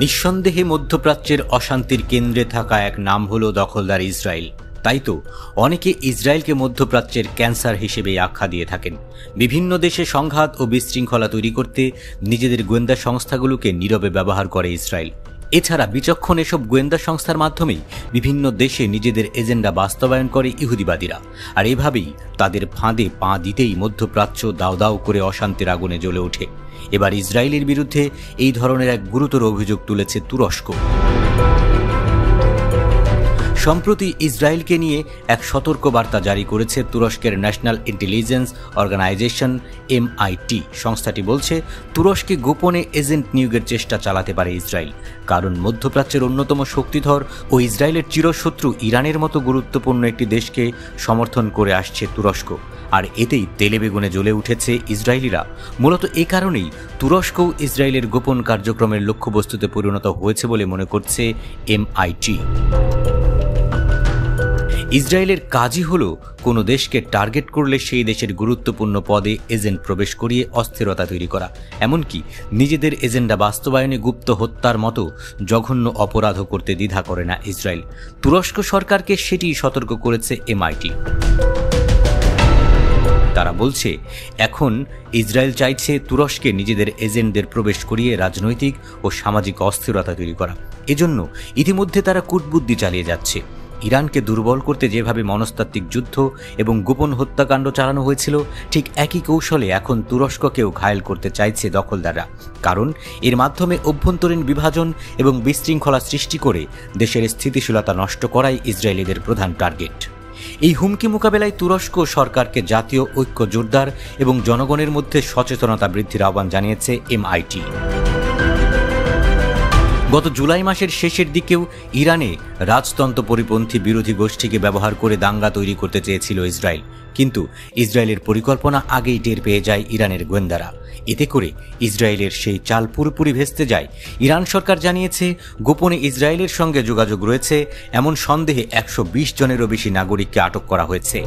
নিঃসন্দেহে মধ্যপ্রাচ্যের অশান্তির কেন্দ্রে থাকা এক নাম হলো দখলদার ইসরায়েল। তাই তো অনেকে ইসরায়েলকে মধ্যপ্রাচ্যের ক্যান্সার হিসেবেই আখ্যা দিয়ে থাকেন। বিভিন্ন দেশে সংঘাত ও বিশৃঙ্খলা তৈরি করতে নিজেদের গোয়েন্দা সংস্থাগুলোকে নীরবে ব্যবহার করে ইসরায়েল। এছাড়া বিচক্ষণ এসব গোয়েন্দা সংস্থার মাধ্যমেই বিভিন্ন দেশে নিজেদের এজেন্ডা বাস্তবায়ন করে ইহুদিবাদীরা। আর এভাবেই তাদের ফাঁদে পা দিতেই মধ্যপ্রাচ্য দাউ দাউ করে অশান্তির আগুনে জ্বলে ওঠে। এবার ইসরায়েলের বিরুদ্ধে এই ধরনের এক গুরুতর অভিযোগ তুলেছে তুরস্ক। সম্প্রতি ইসরায়েলকে নিয়ে এক সতর্ক বার্তা জারি করেছে তুরস্কের ন্যাশনাল ইন্টেলিজেন্স অর্গানাইজেশন MIT। সংস্থাটি বলছে, তুরস্কে গোপনে এজেন্ট নিয়োগের চেষ্টা চালাতে পারে ইসরায়েল, কারণ মধ্যপ্রাচ্যের অন্যতম শক্তিধর ও ইসরায়েলের চিরশত্রু ইরানের মতো গুরুত্বপূর্ণ একটি দেশকে সমর্থন করে আসছে তুরস্ক। আর এতেই তেলে বেগুনে জ্বলে উঠেছে ইসরায়েলিরা। মূলত এ কারণেই তুরস্কও ইসরায়েলের গোপন কার্যক্রমের লক্ষ্যবস্তুতে পরিণত হয়েছে বলে মনে করছে MIT। ইসরায়েলের কাজই হলো কোনো দেশকে টার্গেট করলে সেই দেশের গুরুত্বপূর্ণ পদে এজেন্ট প্রবেশ করিয়ে অস্থিরতা তৈরি করা, এমনকি নিজেদের এজেন্ডা বাস্তবায়নে গুপ্ত হত্যার মতো জঘন্য অপরাধও করতে দ্বিধা করে না ইসরায়েল। তুরস্ক সরকারকে সেটি সতর্ক করেছে MIT। তারা বলছে, এখন ইসরায়েল চাইছে তুরস্কে নিজেদের এজেন্টদের প্রবেশ করিয়ে রাজনৈতিক ও সামাজিক অস্থিরতা তৈরি করা। এজন্য ইতিমধ্যে তারা কূটবুদ্ধি চালিয়ে যাচ্ছে। ইরানকে দুর্বল করতে যেভাবে মনস্তাত্ত্বিক যুদ্ধ এবং গোপন হত্যাকাণ্ড চালানো হয়েছিল, ঠিক একই কৌশলে এখন তুরস্ককেও ঘায়েল করতে চাইছে দখলদাররা। কারণ এর মাধ্যমে অভ্যন্তরীণ বিভাজন এবং বিশৃঙ্খলা সৃষ্টি করে দেশের স্থিতিশীলতা নষ্ট করাই ইসরায়েলিদের প্রধান টার্গেট। এই হুমকি মোকাবেলায় তুরস্ক সরকারকে জাতীয় ঐক্য জোরদার এবং জনগণের মধ্যে সচেতনতা বৃদ্ধির আহ্বান জানিয়েছে MIT। গত জুলাই মাসের শেষের দিকেও ইরানে রাজতন্ত্র পরিপন্থী বিরোধী গোষ্ঠীকে ব্যবহার করে দাঙ্গা তৈরি করতে চেয়েছিল ইসরায়েল, কিন্তু ইসরায়েলের পরিকল্পনা আগেই টের পেয়ে যায় ইরানের গোয়েন্দারা। এতে করে ইসরায়েলের সেই চাল পুরোপুরি ভেস্তে যায়। ইরান সরকার জানিয়েছে, গোপনে ইসরায়েলের সঙ্গে যোগাযোগ রয়েছে এমন সন্দেহে 120 জনেরও বেশি নাগরিককে আটক করা হয়েছে।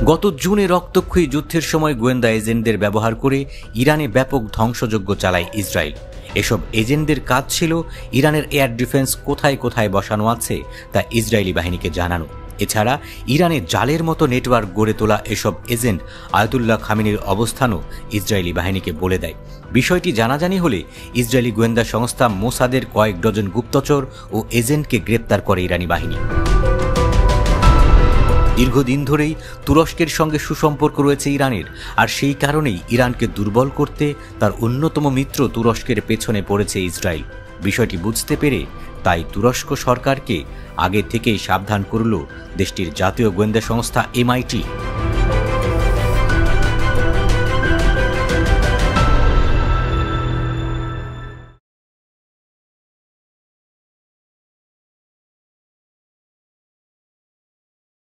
গত জুনে রক্তক্ষয়ী যুদ্ধের সময় গোয়েন্দা এজেন্টদের ব্যবহার করে ইরানে ব্যাপক ধ্বংসযজ্ঞ চালায় ইসরায়েল। এসব এজেন্টদের কাজ ছিল ইরানের এয়ার ডিফেন্স কোথায় কোথায় বসানো আছে তা ইসরায়েলি বাহিনীকে জানানো। এছাড়া ইরানে জালের মতো নেটওয়ার্ক গড়ে তোলা এসব এজেন্ট আয়াতুল্লাহ খামেনির অবস্থানও ইসরায়েলি বাহিনীকে বলে দেয়। বিষয়টি জানাজানি হলে ইসরায়েলি গোয়েন্দা সংস্থা মোসাদের কয়েক ডজন গুপ্তচর ও এজেন্টকে গ্রেপ্তার করে ইরানি বাহিনী। দীর্ঘদিন ধরেই তুরস্কের সঙ্গে সুসম্পর্ক রয়েছে ইরানের, আর সেই কারণেই ইরানকে দুর্বল করতে তার অন্যতম মিত্র তুরস্কের পেছনে পড়েছে ইসরায়েল। বিষয়টি বুঝতে পেরে তাই তুরস্ক সরকারকে আগে থেকেই সাবধান করল দেশটির জাতীয় গোয়েন্দা সংস্থা MIT।